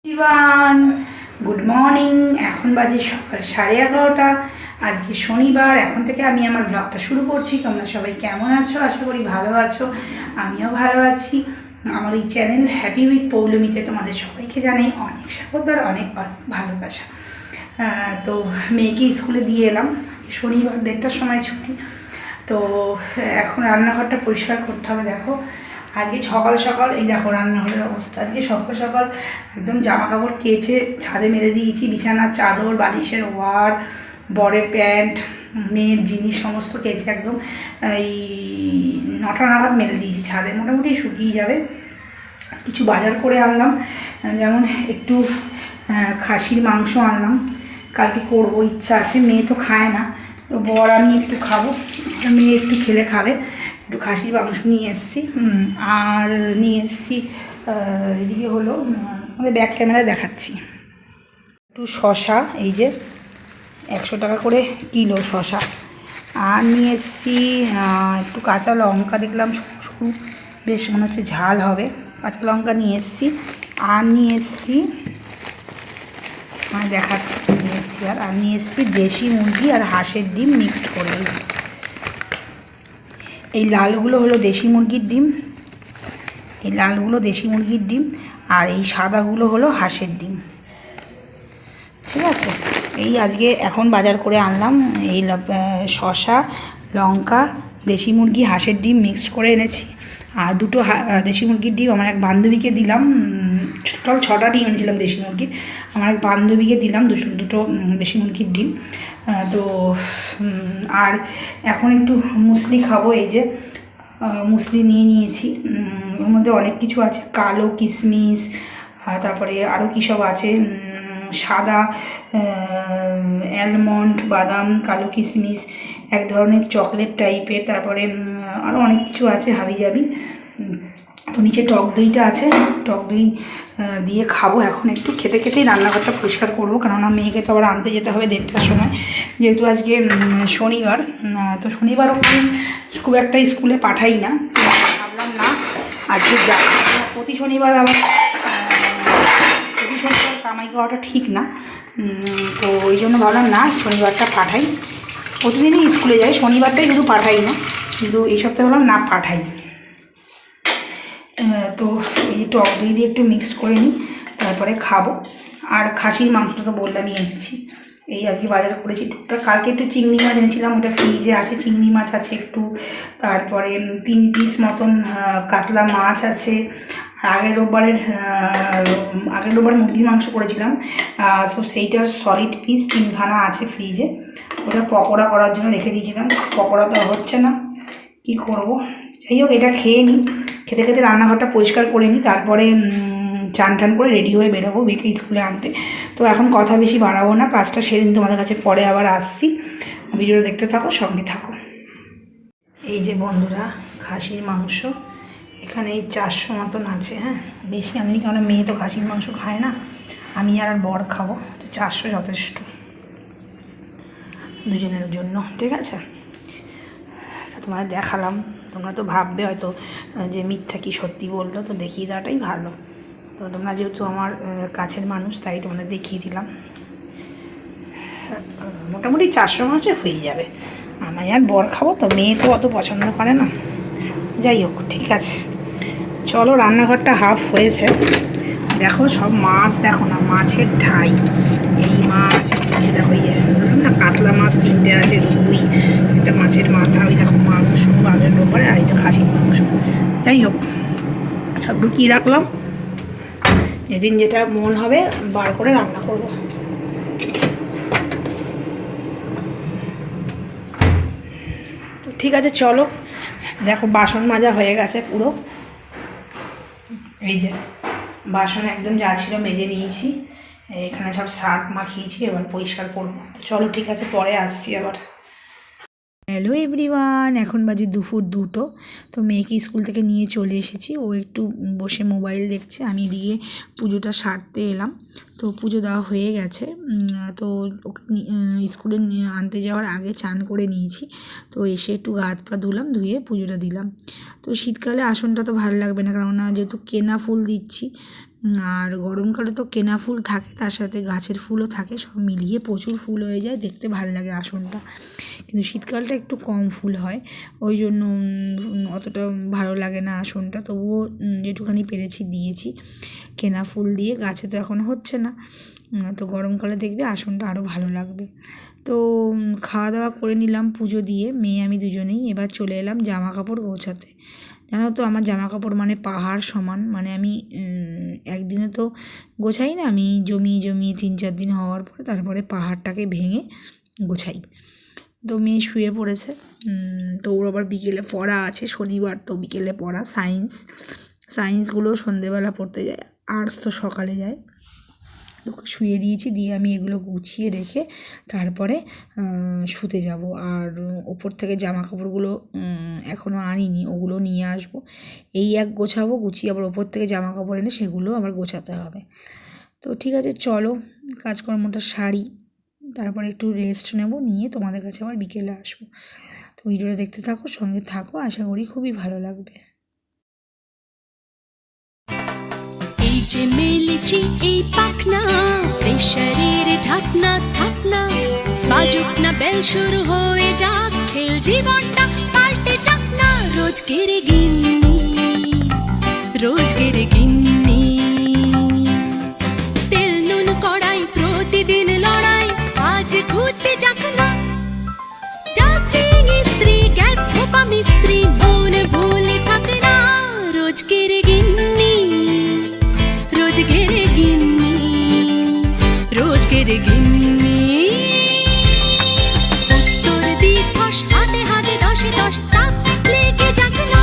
Everyone, good morning. এখন বাজে সকাল 11:30। আজকে শনিবার। এখন থেকে আমি আমার ব্লগটা শুরু করছি। তোমরা সবাই কেমন আছো? আশা করি ভালো আছো। আমিও ভালো আছি। আমার এই চ্যানেল হ্যাপি উইথ পৌলমীতে তোমাদের সবাইকে জানাই অনেক স্বাগত আর অনেক অনেক ভালোবাসা। তো মেয়েকে স্কুলে দিয়ে এলাম। শনিবার 1:30টার সময় ছুটি। তো এখন রান্নাঘরটা পরিষ্কার করতে হবে। দেখো আজকে সকাল সকাল এই দেখো রান্নাঘরের অবস্থা। আজকে সকাল সকাল একদম জামা কাপড় কেচে ছাদে মেরে দিয়েছি। বিছানার চাদর, বালিশের ওয়ার, বরের প্যান্ট, মেয়ের জিনিস সমস্ত কেচে একদম এই 9টা নাগাদ মেরে দিয়েছি ছাদে। মোটামুটি শুকিয়ে যাবে। কিছু বাজার করে আনলাম, যেমন একটু খাসির মাংস আনলাম, কালকে করব, ইচ্ছা আছে। মেয়ে তো খায় না, তো বর আমি একটু খাবো, মেয়ে একটু খেলে খাবে। একটু খাসির মাংস নিয়ে এসেছি। আর নিয়ে এসেছি এদিকে হলো আমাদের ব্যাক ক্যামেরা দেখাচ্ছি, একটু শশা, এই যে 100 টাকা করে কিলো শশা। আর নিয়ে এসেছি একটু কাঁচা লঙ্কা, দেখলাম সরু সরু, বেশ মনে হচ্ছে ঝাল হবে। কাঁচা লঙ্কা নিয়ে এসেছি। আর নিয়ে এসেছি দেখাচ্ছি নিয়ে এসেছি আর নিয়ে এসেছি দেশি মুরগি আর হাঁসের ডিম মিক্সড করে। এই লালগুলো হলো দেশি মুরগির ডিম, এই লালগুলো দেশি মুরগির ডিম, আর এই সাদাগুলো হলো হাঁসের ডিম। ঠিক আছে, এই আজকে এখন বাজার করে আনলাম। এই শশা, লঙ্কা, দেশি মুরগি, হাঁসের ডিম মিক্সড করে এনেছি। আর দুটো দেশি মুরগির ডিম আমার এক বান্ধবীকে দিলাম। টোটাল 6টা ডিম এনেছিলাম দেশি মুরগির। আমার এক বান্ধবীকে দিলাম দুটো দেশি মুরগির ডিম। তো আর এখন একটু মুসলি খাবো। এই যে মুসলি নিয়ে নিয়েছি। ওর মধ্যে অনেক কিছু আছে, কালো কিশমিশ, তারপরে আরও কী সব আছে, সাদা অ্যালমন্ড, বাদাম, কালো কিশমিশ, এক ধরনের চকলেট টাইপের, তারপরে আরও অনেক কিছু আছে হাবিজাবি। তো নিচে টক দইটা আছে, টক দই দিয়ে খাবো। এখন একটু খেতে খেতেই রান্নাঘরটা পরিষ্কার করবো, কেননা মেয়েকে তো আবার আনতে যেতে হবে 1:30টার সময়, যেহেতু আজকে শনিবার। তো শনিবারও খুব একটা স্কুলে পাঠাই না, ভাবলাম না আজকে যা, প্রতি শনিবার আবার প্রতি শনিবার কামাই করাটা ঠিক না। তো ওই জন্য ভাবলাম না, শনিবারটা পাঠাই। প্রতিদিনই স্কুলে যাই, শনিবারটাই শুধু পাঠাই না, কিন্তু এই সপ্তাহে ভাবলাম না পাঠাই। তো এই টক দই দিয়ে একটু মিক্স করে নিই, তারপরে খাবো। আর খাসির মাংসটা তো বললামই এনেছি, এই আজকে বাজার করেছি টুকটাক। কালকে একটু চিংড়ি মাছ এনেছিলাম, ওটা ফ্রিজে আছে। চিংড়ি মাছ আছে একটু, তারপরে 3 পিস মতন কাতলা মাছ আছে। আর আগের রোববার মুরগির মাংস করেছিলাম, সো সেইটার সলিড পিস 3খানা আছে ফ্রিজে। ওটা পকোড়া করার জন্য রেখে দিয়েছিলাম, পকোড়া তো হচ্ছে না, কি করব। যাই হোক, এটা খেয়ে নিই, খেতে খেতে রান্নাঘরটা পরিষ্কার করে নিই, তারপরে চান টান করে রেডি হয়ে বেরোবো মেয়েকে স্কুলে আনতে। তো এখন কথা বেশি বাড়াবো না, কাজটা সেরে নিই, তোমাদের কাছে পরে আবার আসছি। ভিডিওটা দেখতে থাকো, সঙ্গে থাকো। এই যে বন্ধুরা, খাসির মাংস এখানে এই 400 মতন আছে। হ্যাঁ, বেশি আনিনি, কারণ মেয়ে তো খাসির মাংস খায় না, আমি আর বর খাবো, তো 400 যথেষ্ট দুজনের জন্য। ঠিক আছে, তো তোমাদের দেখালাম। তোমরা তো ভাববে হয়তো যে মিথ্যা কি সত্যি বললো, তো দেখিয়ে দেওয়াটাই ভালো। তো তোমরা যেহেতু আমার কাছের মানুষ, তাই তোমাদের দেখিয়ে দিলাম। মোটামুটি 400 মাংসে হয়ে যাবে। আমি আর বর খাবো, তো মেয়ে তো অত পছন্দ করে না। যাই হোক, ঠিক আছে, চলো। রান্নাঘরটা হাফ হয়েছে। দেখো সব মাছ, দেখো না, মাছের ঢাই। এই মাছ আছে, দেখো ইয়ে বললাম না, কাতলা মাছ 3টে আছে, রুই, একটা মাছের মাথা, ওই দেখো মাংস আগের রোববারে, আর এই তো খাসির মাংস। যাই হোক, সব ঢুকিয়ে রাখলাম, যেদিন যেটা মন হবে বার করে রান্না করব। তো ঠিক আছে, চলো। দেখো বাসন মাজা হয়ে গেছে পুরো, এই যে বাসন একদম যা ছিল মেজে নিয়েছি। এখানে সব সার্ফ মাখিয়েছি, এবার পরিষ্কার করবো। তো চলো, ঠিক আছে, পরে আসছি আবার। হ্যালো এভরিওয়ান, এখন বাজে দুপুর 2টো। তো মেয়েকে স্কুল থেকে নিয়ে চলে এসেছি, ও একটু বসে মোবাইল দেখছে, আমি এদিকে পুজোটা সারতে এলাম। তো পুজো দেওয়া হয়ে গেছে। তো ওকে স্কুলে আনতে যাওয়ার আগে চান করে নিয়েছি। তো এসে একটু গা হাত পা ধুলাম, ধুয়ে পুজোটা দিলাম। তো শীতকালে আসনটা তো ভালো লাগবে না, কেননা যেহেতু কেনা ফুল দিচ্ছি, আর গরমকালে তো কেনা ফুল থাকে, তার সাথে গাছের ফুলও থাকে, সব মিলিয়ে প্রচুর ফুল হয়ে যায়, দেখতে ভালো লাগে আসনটা। কিন্তু শীতকালটা একটু কম ফুল হয়, ওই জন্য অতটা ভালো লাগে না আসনটা। তবুও যেটুখানি পেরেছি দিয়েছি কেনা ফুল দিয়ে, গাছে তো এখন হচ্ছে না। তো গরমকালে দেখবে আসনটা আরও ভালো লাগবে। তো খাওয়া দাওয়া করে নিলাম পুজো দিয়ে, মেয়ে আমি দুজনেই। এবার চলে এলাম জামা কাপড় গোছাতে। জানো তো আমার জামা কাপড় মানে পাহাড় সমান, মানে আমি একদিনে তো গোছাই না, আমি জমিয়ে 3-4 দিন হওয়ার পরে তারপরে পাহাড়টাকে ভেঙে গোছাই। তো মেয়ে শুয়ে পড়েছে, তো ওর আবার বিকেলে পড়া আছে, শনিবার তো বিকেলে পড়া, সায়েন্সগুলো সন্ধেবেলা পড়তে যায়, আর্টস তো সকালে যায়। তোকে শুয়ে দিয়েছি, দিয়ে আমি এগুলো গুছিয়ে রেখে তারপরে শুতে যাব। আর ওপর থেকে জামা কাপড়গুলো এখনও আনিনি, ওগুলো নিয়ে আসবো। এই এক গোছাবো, গুছিয়ে আবার ওপর থেকে জামা কাপড় এনে সেগুলো আবার গোছাতে হবে। তো ঠিক আছে, চলো কাজকর্মটা সারি, তারপরে একটু রেস্ট নেব, নিয়ে তোমাদের কাছে আবার বিকেলে আসবো। তো ভিডিওটা দেখতে থাকো, সঙ্গে থাকো, আশা করি খুবই ভালো লাগবে। এই যে মেলেছি এই পাখনা, প্রেশারের ঢাকনা থাকনা, বাজুক না বেল, শুরু হয়ে যাক খেল, জীবনটা পাল্টে যাক না। রোজকের গিন্নি, রোজকের গিন্নি, তেল নুন কড়াই প্রতিদিন লড়াই, আজ ঘুচে যাক না। ডাস্টিং ইস্ত্রি, গ্যাস ধোপা মিস্ত্রি, মন ভুলে থাকে না। রোজকের গিন্নি, রোজকের গিন্নি, রোজকের গিন্নি। উত্তর দিবস হাতে হাতে 10-10 তাক লেগে যাক না।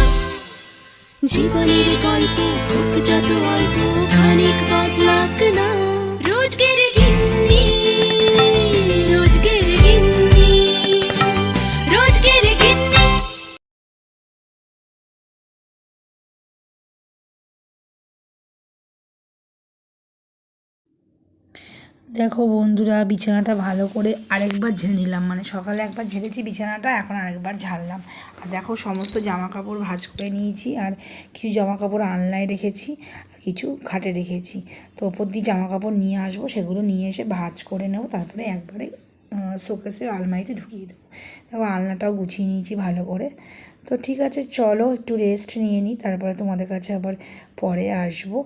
জীবনের গল্প হোক যত অল্প, খানিক বদলাক না। রোজকের গিন্নি, রোজকের গিন্নি, রোজকের গিন্নি। দেখো বন্ধুরা, বিছানাটা ভালো করে আরেকবার ঝেড়ে নিলাম, মানে সকালে একবার ঝেড়েছি বিছানাটা, এখন আরেকবার ঝাড়লাম। আর দেখো সমস্ত জামা কাপড় ভাঁজ করে নিয়েছি, আর কিছু জামা কাপড় আলনায় রেখেছি, আর কিছু খাটে রেখেছি। তো ওপর দিয়ে জামা কাপড় নিয়ে আসবো, সেগুলো নিয়ে এসে ভাঁজ করে নেবো, তারপরে একবারে শোকেসে আলমারিতে ঢুকিয়ে দেবো। দেখো আলনাটাও গুছিয়ে নিয়েছি ভালো করে। তো ঠিক আছে, চলো একটু রেস্ট নিয়ে নিই, তারপরে তোমাদের কাছে আবার পরে আসবো।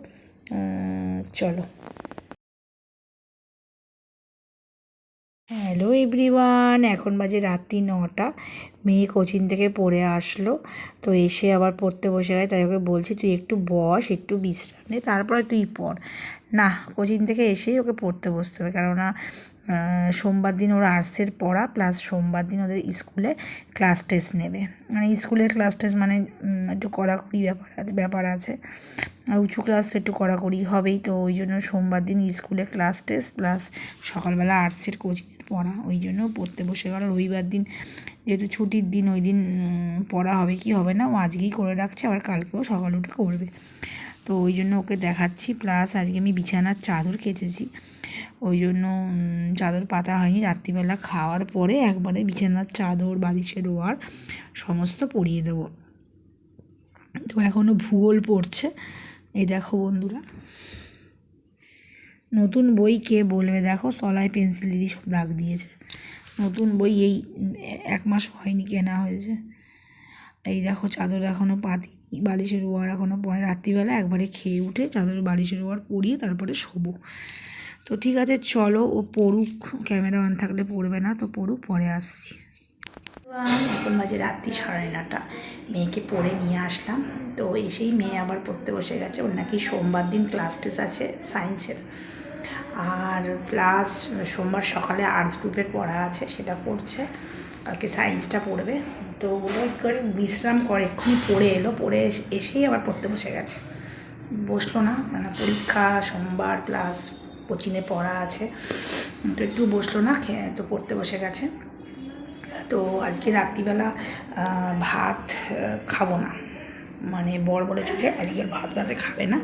চলো। হ্যালো এভরিওয়ান, এখন বাজে রাত্রি 9টা। মেয়ে কোচিং থেকে পড়ে আসলো, তো এসে আবার পড়তে বসে গেছে। তাই ওকে বলছি তুই একটু বস, একটু বিশ্রাম নে, তারপরে তুই পড়। না, কোচিং থেকে এসেই ওকে পড়তে বসতে হবে, কেননা সোমবার দিন ওর আর্টসের পড়া, প্লাস সোমবার দিন ওদের স্কুলে ক্লাস টেস্ট নেবে। মানে স্কুলের ক্লাস টেস্ট মানে একটু কড়াকড়ি ব্যাপার আছে, উঁচু ক্লাস তো একটু কড়াকড়ি হবেই। তো ওই জন্য সোমবার দিন স্কুলে ক্লাস টেস্ট প্লাস সকালবেলা আর্টসের কোচিংয়ের পড়া, ওই জন্য পড়তে বসে গেল। রবিবার দিন যেহেতু ছুটির দিন, ওই দিন পড়া হবে কি হবে না ও আজকেই করে রাখছে, আবার কালকেও সকাল উঠে করবে। তো ওই জন্য ওকে দেখাচ্ছি। প্লাস আজকে আমি বিছানার চাদর কেচেছি, ওই জন্য চাদর পাতা হয়নি। রাত্রিবেলা খাওয়ার পরে একবারে বিছানার চাদর, বালিশের ওয়ার সমস্ত পরিয়ে দেবো। তো এখনও ভূগোল পড়ছে। এই দেখো বন্ধুরা, নতুন বই কে বলবে, দেখো তলায় পেন্সিল দিয়ে সব দাগ দিয়েছে। নতুন বই এই 1 মাস হয়নি কেনা হয়েছে। এই দেখো চাদর এখনও পাতিনি, বালিশের ওয়ার এখনও পরে। রাত্রিবেলা একবারে খেয়ে উঠে চাদর বালিশের ওয়ার পরিয়ে তারপরে শোবো। তো ঠিক আছে, চলো ও পড়ুক, ক্যামেরা অন থাকলে পড়বে না, তো পড়ুক, পরে আসছি। এখন বাজে রাত্রি 9:30, মেয়েকে পড়ে নিয়ে আসলাম। তো এসেই মেয়ে আবার পড়তে বসে গেছে, ওর নাকি সোমবার দিন ক্লাস টেস্ট আছে সায়েন্সের, আর প্লাস সোমবার সকালে আর্টস গ্রুপের পড়া আছে, সেটা পড়ছে, কালকে সায়েন্সটা পড়বে। তো ওগুলো করে বিশ্রাম করে, এক্ষুনি পড়ে এলো, পড়ে এসেই আবার পড়তে বসে গেছে। বসলো না, মানে পরীক্ষা সোমবার প্লাস কোচিংয়ে পড়া আছে, তো একটু বসলো না, তো পড়তে বসে গেছে। তো আজকে রাত্রিবেলা ভাত খাবো না, মানে বর বলেছে যে আজকে ভাত রাতে খাবে না,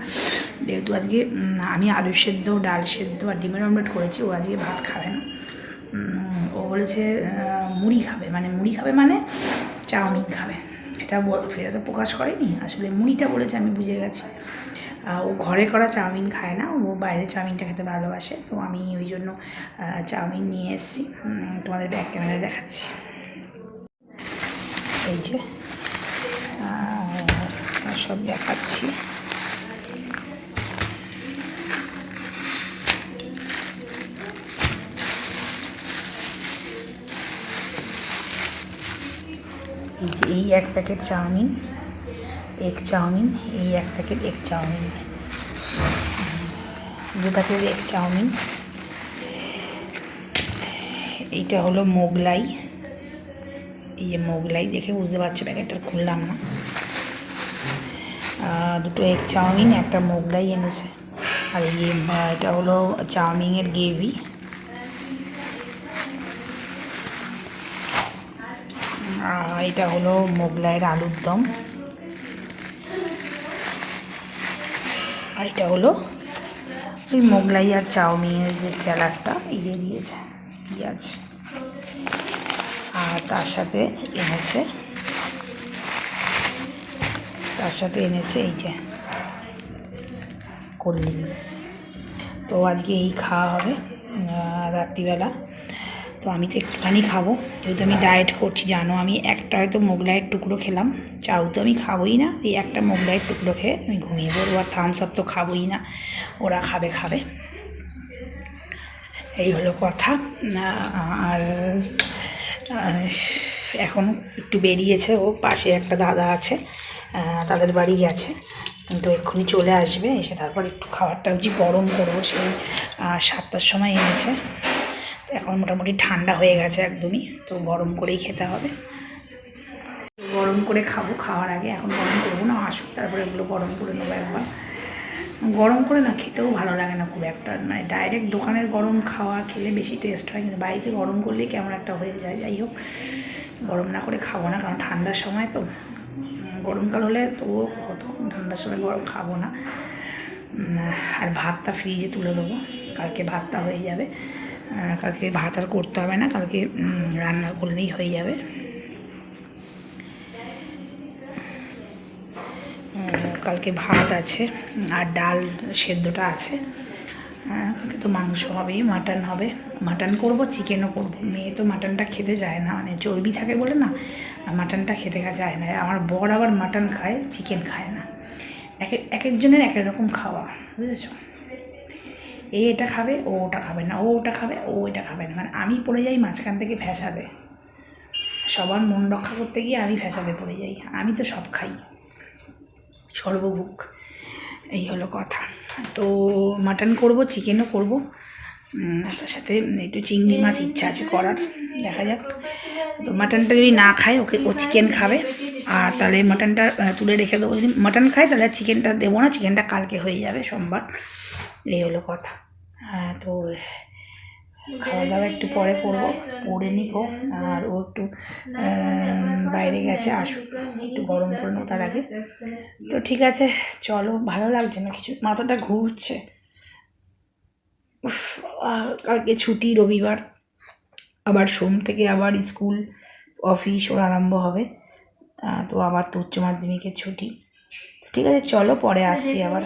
যেহেতু আজকে আমি আলু সেদ্ধ, ডাল সেদ্ধ আর ডিমের অমলেট করেছি, ও আজকে ভাত খাবে না। ও বলেছে মুড়ি খাবে, মানে চাউমিন খাবে। সেটা তো প্রকাশ করেনি, আসলে মুড়িটা বলেছে, আমি বুঝে গেছি। ও ঘরে করা চাউমিন খায় না, ও বাইরে চাউমিনটা খেতে ভালোবাসে। তো আমি ওই জন্য চাউমিন নিয়ে এসেছি, তোমাদের ব্যাক ক্যামেরায় দেখাচ্ছি। এই যে সব দেখাচ্ছি। এই যে এই এক প্যাকেট চাউমিন, এগ চাউমিন, এই এক packet egg chowmein, 2 packet egg chowmein. এইটা হলো মোগলাই, এই যে মোগলাই দেখে বুঝতে পারছো, প্যাকেটটা খুললাম না। 2টো এগ চাউমিন, একটা মোগলাই এনেছে। আর এটা হলো চাউমিনের গ্রেভি। এটা হলো মোগলাইয়ের আলুর দম। আর এটা হলো ওই মোগলাই আর চাউমিনের যে স্যালাডটা এই যে দিয়েছে পেঁয়াজ। আর তার সাথে এনেছে এই যে কোল্ড ড্রিঙ্কস। তো আজকে এই খাওয়া হবে রাত্রিবেলা। তো আমি তো একটুখানি খাবো, যেহেতু আমি ডায়েট করছি জানো। আমি একটা হয়তো মোগলাইয়ের টুকরো খেলাম, চাউ তো আমি খাবোই না। এই একটা মোগলাইয়ের টুকরো খেয়ে আমি ঘুমিয়ে পড়বো। আর থামস আপ তো খাবোই না, ওরা খাবে। এই হলো কথা। আর এখন একটু বেরিয়েছে, ও পাশে একটা দাদা আছে, তাদের বাড়ি গেছে, কিন্তু এক্ষুনি চলে আসবে। এসে তারপর একটু খাবারটা গরম করবো। সেই 7টার সময় এনেছে, তো এখন মোটামুটি ঠান্ডা হয়ে গেছে একদমই, তো গরম করেই খেতে হবে। গরম করে খাবো খাওয়ার আগে, এখন গরম করবো না, আসুক তারপরে এগুলো গরম করে নেবো একবার। গরম করে না খেতেও ভালো লাগে না খুব একটা, মানে ডাইরেক্ট দোকানের গরম খাওয়া খেলে বেশি টেস্ট হয়, কিন্তু বাড়িতে গরম করলেই কেমন একটা হয়ে যায়। যাই হোক, গরম না করে খাবো না, কারণ ঠান্ডার সময় তো, গরমকাল হলে তবুও হতো, ঠান্ডার সময় গরম খাবো না। আর ভাতটা ফ্রিজে তুলে দেবো, কালকে ভাতটা হয়ে যাবে। কালকে ভাত আর করতে হবে না, কালকে রান্না করলেই হয়ে যাবে। কালকে ভাত আছে আর ডাল সেদ্ধটা আছে। কালকে তো মাংস হবেই, মাটন হবে, মাটন করব, চিকেনও করব। মেয়ে তো মাটনটা খেতে যায় না, মানে চর্বি থাকে বলে না, মাটনটা খেতে যায় না। আমার বর আবার মাটন খায়, চিকেন খায় না। এক একজনের এক এক রকম খাওয়া, বুঝেছো? এটা খাবে, ও ওটা খাবে না, ও ওটা খাবে, ও এটা খাবে না। মানে আমি পড়ে যাই মাঝখান থেকে ফ্যাসাদে, সবার মন রক্ষা করতে গিয়ে আমি ফ্যাসাদে পড়ে যাই। আমি তো সব খাই, সর্বভুক। এই হলো কথা। তো মাটন করব, চিকেনও করব, তার সাথে একটু চিংড়ি মাছ ইচ্ছা আছে করার, দেখা যাক। তো মাটনটা যদি না খায়, ও চিকেন খাবে। আর তাহলে মাটনটা তুলে রেখে দেবো। যদি মাটন খায় তাহলে চিকেনটা দেবো না, চিকেনটা কালকে হয়ে যাবে সোমবার। এই হলো কথা। তো খাওয়া দাওয়া একটু পরে করবো, করে নিবো। আর ও একটু বাইরে গেছে, আসুক, একটু গরম করে নেবো তার আগে। তো ঠিক আছে, চলো। ভালো লাগছে না কিছু, মাথাটা ঘুরছে। কালকে ছুটি, রবিবার, আবার সোম থেকে আবার স্কুল অফিস ওর আরম্ভ হবে। তো আবার তো উচ্চ মাধ্যমিকের ছুটি। ঠিক আছে, চলো পরে আসছি আবার।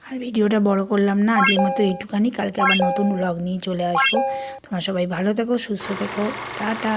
আর ভিডিওটা বড় করলাম না, আজকের মতো এইটুখানি। কালকে আবার নতুন ব্লগ নিয়ে চলে আসবো। তোমরা সবাই ভালো থেকো, সুস্থ থেকো, টাটা।